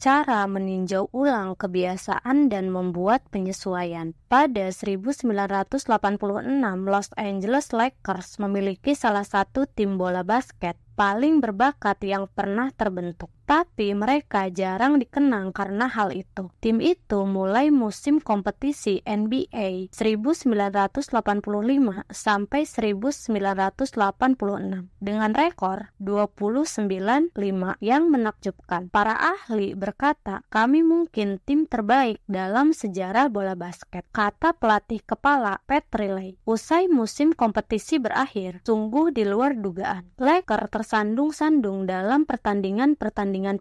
cara meninjau ulang kebiasaan dan membuat penyesuaian. Pada 1986, Los Angeles Lakers memiliki salah satu tim bola basket paling berbakat yang pernah terbentuk. Tapi mereka jarang dikenang karena hal itu. Tim itu mulai musim kompetisi NBA 1985 sampai 1986 dengan rekor 29-5 yang menakjubkan. Para ahli berkata, "Kami mungkin tim terbaik dalam sejarah bola basket," kata pelatih kepala Pat Riley. Usai musim kompetisi berakhir, sungguh di luar dugaan. Lakers tersandung-sandung dalam pertandingan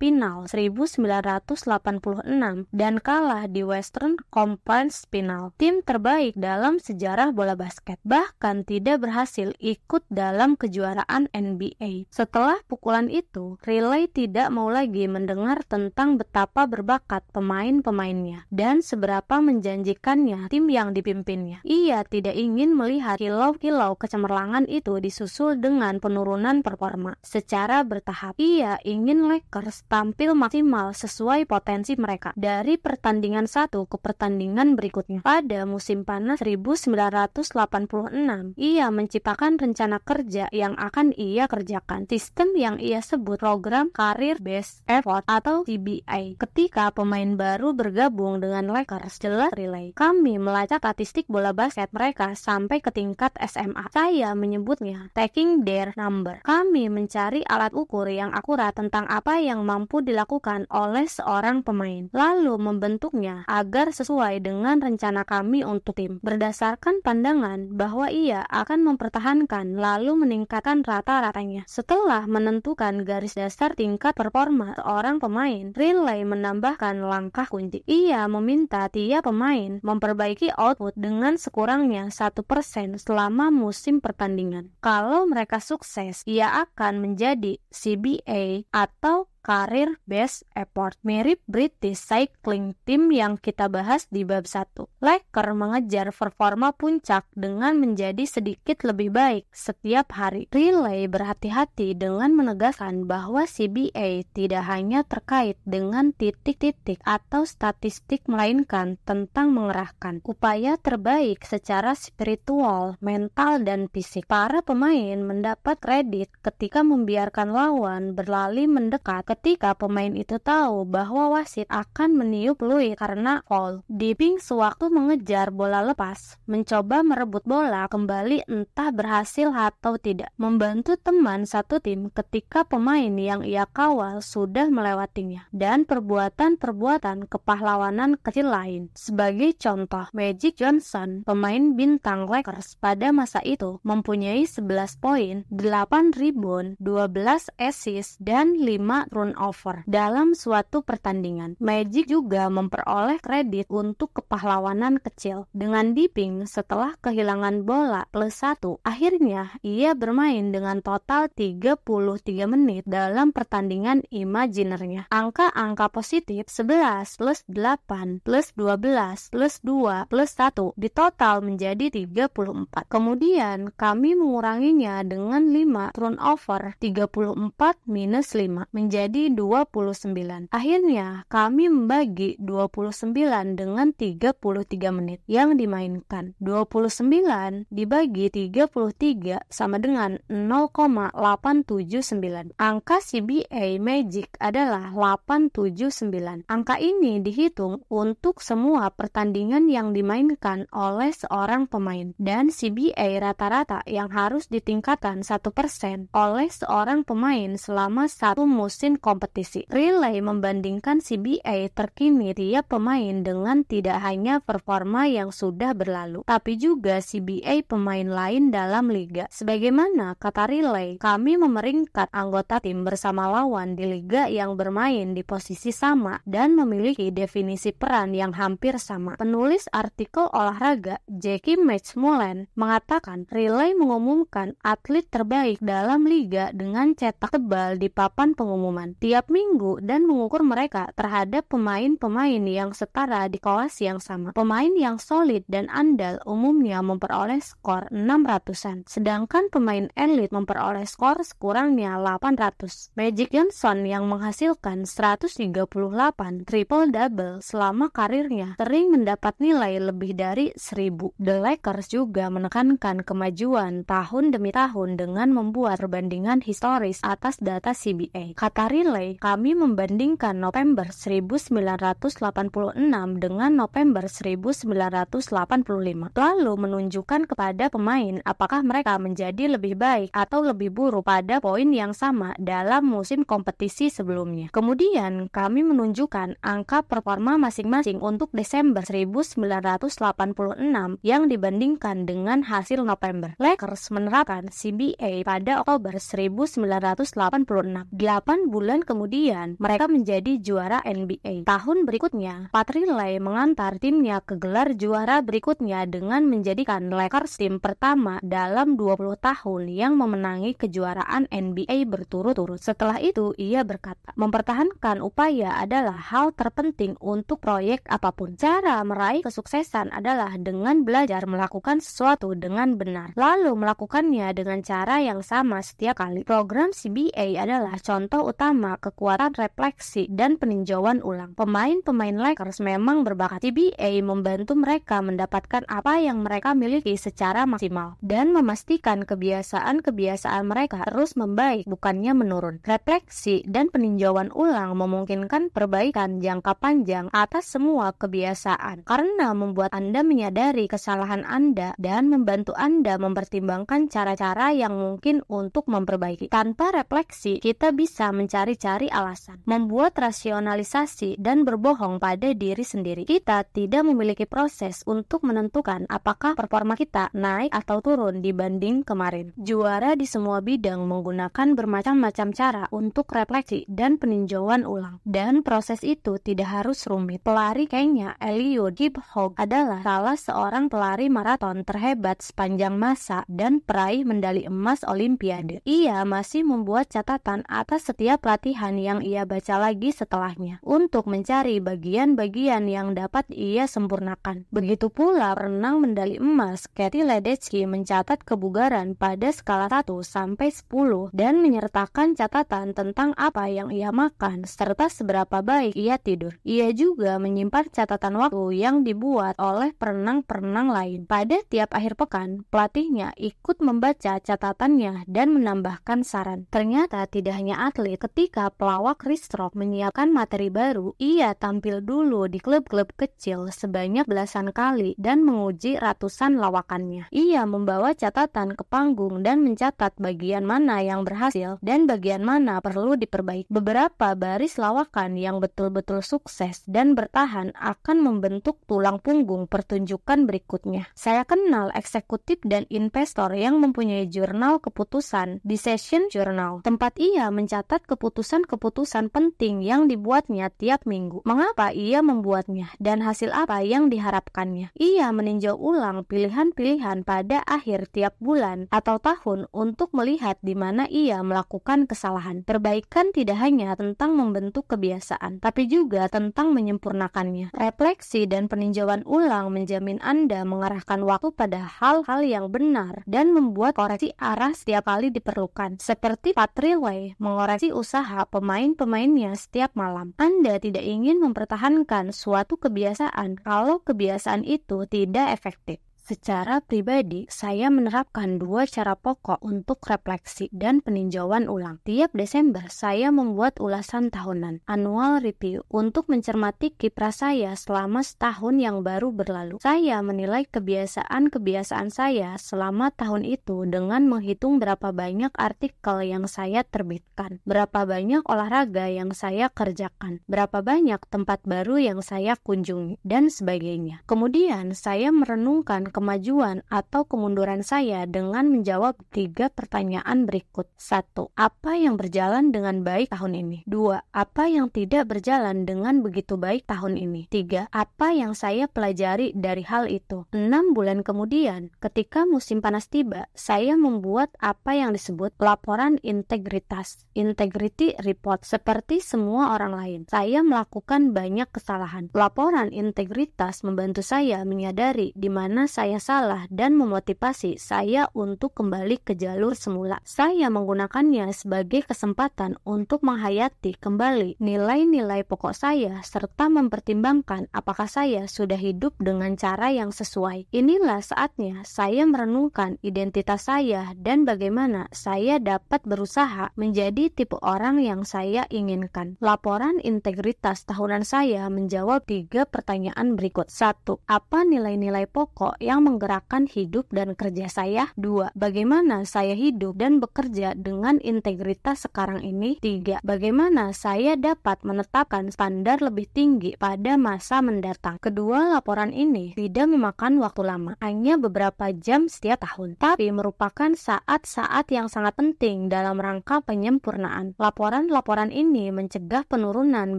final 1986 dan kalah di Western Conference Final, tim terbaik dalam sejarah bola basket, bahkan tidak berhasil ikut dalam kejuaraan NBA. Setelah pukulan itu, Riley tidak mau lagi mendengar tentang betapa berbakat pemain-pemainnya dan seberapa menjanjikannya tim yang dipimpinnya. Ia tidak ingin melihat kilau-kilau kecemerlangan itu disusul dengan penurunan performa. Secara bertahap, ia ingin Lakers tampil maksimal sesuai potensi mereka dari pertandingan satu ke pertandingan berikutnya. Pada musim panas 1986, ia menciptakan rencana kerja yang akan ia kerjakan, sistem yang ia sebut Program Career Based Effort atau CBA. Ketika pemain baru bergabung dengan Lakers, jelas Riley, "Kami melacak statistik bola basket mereka sampai ke tingkat SMA. Saya menyebutnya taking their number. Kami mencari alat ukur yang akurat tentang apa yang mampu dilakukan oleh seorang pemain, lalu membentuknya agar sesuai dengan rencana kami untuk tim, berdasarkan pandangan bahwa ia akan mempertahankan lalu meningkatkan rata-ratanya." Setelah menentukan garis dasar tingkat performa seorang pemain, Riley menambahkan langkah kunci. Ia meminta tiap pemain memperbaiki output dengan sekurangnya 1% selama musim pertandingan. Kalau mereka sukses, ia akan menjadi CBA atau Career Based Effort, mirip British Cycling Team yang kita bahas di bab 1. Lakers mengejar performa puncak dengan menjadi sedikit lebih baik setiap hari. Riley berhati-hati dengan menegaskan bahwa CBA tidak hanya terkait dengan titik-titik atau statistik, melainkan tentang mengerahkan upaya terbaik secara spiritual, mental, dan fisik. Para pemain mendapat kredit ketika membiarkan lawan berlari mendekat ketika pemain itu tahu bahwa wasit akan meniup peluit karena foul. Dipping sewaktu mengejar bola lepas, mencoba merebut bola kembali entah berhasil atau tidak, membantu teman satu tim ketika pemain yang ia kawal sudah melewatinya, dan perbuatan-perbuatan kepahlawanan kecil lain. Sebagai contoh, Magic Johnson, pemain bintang Lakers pada masa itu, mempunyai 11 poin, 8 rebound, 12 assist, dan 5 turnover dalam suatu pertandingan. Magic juga memperoleh kredit untuk kepahlawanan kecil. Dengan dipping setelah kehilangan bola +1, akhirnya ia bermain dengan total 33 menit dalam pertandingan imajinernya. Angka-angka positif 11 +8 +12 +2 +1 ditotal menjadi 34. Kemudian kami menguranginya dengan 5 turnover, 34 minus 5 menjadi 29. Akhirnya kami membagi 29 dengan 33 menit yang dimainkan. 29 dibagi 33 sama dengan 0,879. Angka CBA Magic adalah 879. Angka ini dihitung untuk semua pertandingan yang dimainkan oleh seorang pemain, dan CBA rata-rata yang harus ditingkatkan 1% oleh seorang pemain selama satu musim kompetisi. Riley membandingkan CBA terkini tiap pemain dengan tidak hanya performa yang sudah berlalu, tapi juga CBA pemain lain dalam liga. Sebagaimana kata Riley, "Kami memeringkat anggota tim bersama lawan di liga yang bermain di posisi sama dan memiliki definisi peran yang hampir sama." Penulis artikel olahraga Jackie McMullen mengatakan, Riley mengumumkan atlet terbaik dalam liga dengan cetak tebal di papan pengumuman. latihan tiap minggu dan mengukur mereka terhadap pemain-pemain yang setara di kelas yang sama. Pemain yang solid dan andal umumnya memperoleh skor 600-an, sedangkan pemain elit memperoleh skor sekurangnya 800. Magic Johnson yang menghasilkan 138 triple-double selama karirnya sering mendapat nilai lebih dari 1000. The Lakers juga menekankan kemajuan tahun demi tahun dengan membuat perbandingan historis atas data CBA. Kata Riley, kami membandingkan November 1986 dengan November 1985, lalu menunjukkan kepada pemain apakah mereka menjadi lebih baik atau lebih buruk pada poin yang sama dalam musim kompetisi sebelumnya. Kemudian kami menunjukkan angka performa masing-masing untuk Desember 1986 yang dibandingkan dengan hasil November. Lakers menerapkan CBA pada Oktober 1986. 8 bulan kemudian, mereka menjadi juara NBA. Tahun berikutnya, Pat Riley mengantar timnya ke gelar juara berikutnya dengan menjadikan Lakers tim pertama dalam 20 tahun yang memenangi kejuaraan NBA berturut-turut. Setelah itu, ia berkata, mempertahankan upaya adalah hal terpenting untuk proyek apapun. Cara meraih kesuksesan adalah dengan belajar melakukan sesuatu dengan benar, lalu melakukannya dengan cara yang sama setiap kali. Program CBA adalah contoh utama kekuatan refleksi dan peninjauan ulang. Pemain-pemain Lakers memang berbakat. CBA membantu mereka mendapatkan apa yang mereka miliki secara maksimal dan memastikan kebiasaan-kebiasaan mereka terus membaik, bukannya menurun. Refleksi dan peninjauan ulang memungkinkan perbaikan jangka panjang atas semua kebiasaan karena membuat Anda menyadari kesalahan Anda dan membantu Anda mempertimbangkan cara-cara yang mungkin untuk memperbaiki. Tanpa refleksi, kita bisa mencari-cari alasan, membuat rasionalisasi, dan berbohong pada diri sendiri. Kita tidak memiliki proses untuk menentukan apakah performa kita naik atau turun dibanding kemarin. Juara di semua bidang menggunakan bermacam-macam cara untuk refleksi dan peninjauan ulang, dan proses itu tidak harus rumit. Pelari Kenya Eliud Kipchoge adalah salah seorang pelari maraton terhebat sepanjang masa dan peraih medali emas Olimpiade. Ia masih membuat catatan atas setiap latihan yang ia baca lagi setelahnya untuk mencari bagian-bagian yang dapat ia sempurnakan. Begitu pula renang medali emas Katie Ledecky mencatat kebugaran pada skala 1 sampai 10 dan menyertakan catatan tentang apa yang ia makan serta seberapa baik ia tidur. Ia juga menyimpan catatan waktu yang dibuat oleh perenang-perenang lain. Pada tiap akhir pekan, pelatihnya ikut membaca catatannya dan menambahkan saran. Ternyata tidak hanya atlet, ketika pelawak Ristrock menyiapkan materi baru, ia tampil dulu di klub-klub kecil sebanyak belasan kali dan menguji ratusan lawakannya. Ia membawa catatan ke panggung dan mencatat bagian mana yang berhasil dan bagian mana perlu diperbaiki. Beberapa baris lawakan yang betul-betul sukses dan bertahan akan membentuk tulang punggung pertunjukan berikutnya. Saya kenal eksekutif dan investor yang mempunyai jurnal keputusan, Decision Journal, tempat ia mencatat keputusan-keputusan penting yang dibuatnya tiap minggu. Mengapa ia membuatnya dan hasil apa yang diharapkannya? Ia meninjau ulang pilihan-pilihan pada akhir tiap bulan atau tahun untuk melihat di mana ia melakukan kesalahan. Perbaikan tidak hanya tentang membentuk kebiasaan, tapi juga tentang menyempurnakannya. Refleksi dan peninjauan ulang menjamin Anda mengarahkan waktu pada hal-hal yang benar dan membuat koreksi arah setiap kali diperlukan. Seperti Pat Riley mengoreksi usaha pemain-pemainnya setiap malam. Anda tidak ingin mempertahankan suatu kebiasaan kalau kebiasaan itu tidak efektif. Secara pribadi, saya menerapkan 2 cara pokok untuk refleksi dan peninjauan ulang. Tiap Desember, saya membuat ulasan tahunan, annual review, untuk mencermati kiprah saya selama setahun yang baru berlalu. Saya menilai kebiasaan-kebiasaan saya selama tahun itu dengan menghitung berapa banyak artikel yang saya terbitkan, berapa banyak olahraga yang saya kerjakan, berapa banyak tempat baru yang saya kunjungi, dan sebagainya. Kemudian, saya merenungkan kemajuan atau kemunduran saya dengan menjawab 3 pertanyaan berikut. 1. Apa yang berjalan dengan baik tahun ini? 2. Apa yang tidak berjalan dengan begitu baik tahun ini? 3. Apa yang saya pelajari dari hal itu? 6 bulan kemudian, ketika musim panas tiba, saya membuat apa yang disebut laporan integritas, integrity report, seperti semua orang lain. Saya melakukan banyak kesalahan. Laporan integritas membantu saya menyadari di mana saya salah dan memotivasi saya untuk kembali ke jalur semula. Saya menggunakannya sebagai kesempatan untuk menghayati kembali nilai-nilai pokok saya serta mempertimbangkan apakah saya sudah hidup dengan cara yang sesuai. Inilah saatnya saya merenungkan identitas saya dan bagaimana saya dapat berusaha menjadi tipe orang yang saya inginkan. Laporan integritas tahunan saya menjawab 3 pertanyaan berikut. 1. Apa nilai-nilai pokok yang menggerakkan hidup dan kerja saya? 2. Bagaimana saya hidup dan bekerja dengan integritas sekarang ini? 3. Bagaimana saya dapat menetapkan standar lebih tinggi pada masa mendatang? Kedua laporan ini tidak memakan waktu lama, hanya beberapa jam setiap tahun, tapi merupakan saat-saat yang sangat penting dalam rangka penyempurnaan. Laporan-laporan ini mencegah penurunan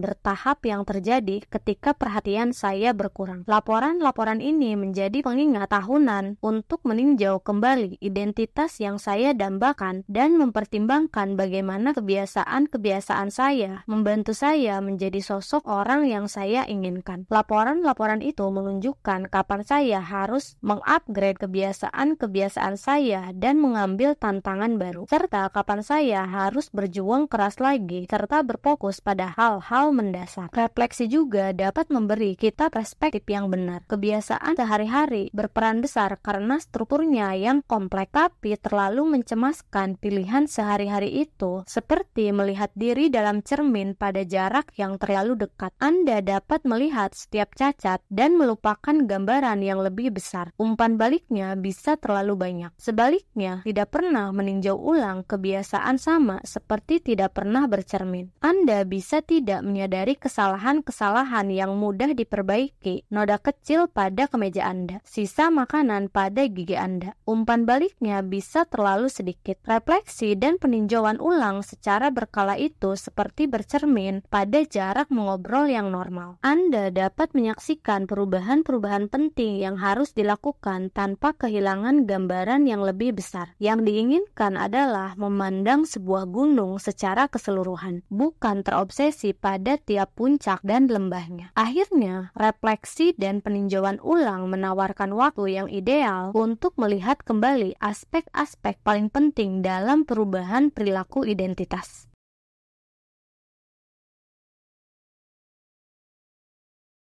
bertahap yang terjadi ketika perhatian saya berkurang. Laporan-laporan ini menjadi pengingat tahunan untuk meninjau kembali identitas yang saya dambakan dan mempertimbangkan bagaimana kebiasaan-kebiasaan saya membantu saya menjadi sosok orang yang saya inginkan. Laporan-laporan itu menunjukkan kapan saya harus mengupgrade kebiasaan-kebiasaan saya dan mengambil tantangan baru, serta kapan saya harus berjuang keras lagi serta berfokus pada hal-hal mendasar. Refleksi juga dapat memberi kita perspektif yang benar. Kebiasaan sehari-hari berperan besar karena strukturnya yang kompleks, tapi terlalu mencemaskan pilihan sehari-hari itu seperti melihat diri dalam cermin pada jarak yang terlalu dekat. Anda dapat melihat setiap cacat dan melupakan gambaran yang lebih besar. Umpan baliknya bisa terlalu banyak. Sebaliknya, tidak pernah meninjau ulang kebiasaan sama seperti tidak pernah bercermin. Anda bisa tidak menyadari kesalahan-kesalahan yang mudah diperbaiki, noda kecil pada kemeja Anda, sisa makanan pada gigi Anda. Umpan baliknya bisa terlalu sedikit. Refleksi dan peninjauan ulang secara berkala itu seperti bercermin pada jarak mengobrol yang normal. Anda dapat menyaksikan perubahan-perubahan penting yang harus dilakukan tanpa kehilangan gambaran yang lebih besar. Yang diinginkan adalah memandang sebuah gunung secara keseluruhan, bukan terobsesi pada tiap puncak dan lembahnya. Akhirnya, refleksi dan peninjauan ulang menawarkan waktu yang ideal untuk melihat kembali aspek-aspek paling penting dalam perubahan perilaku identitas.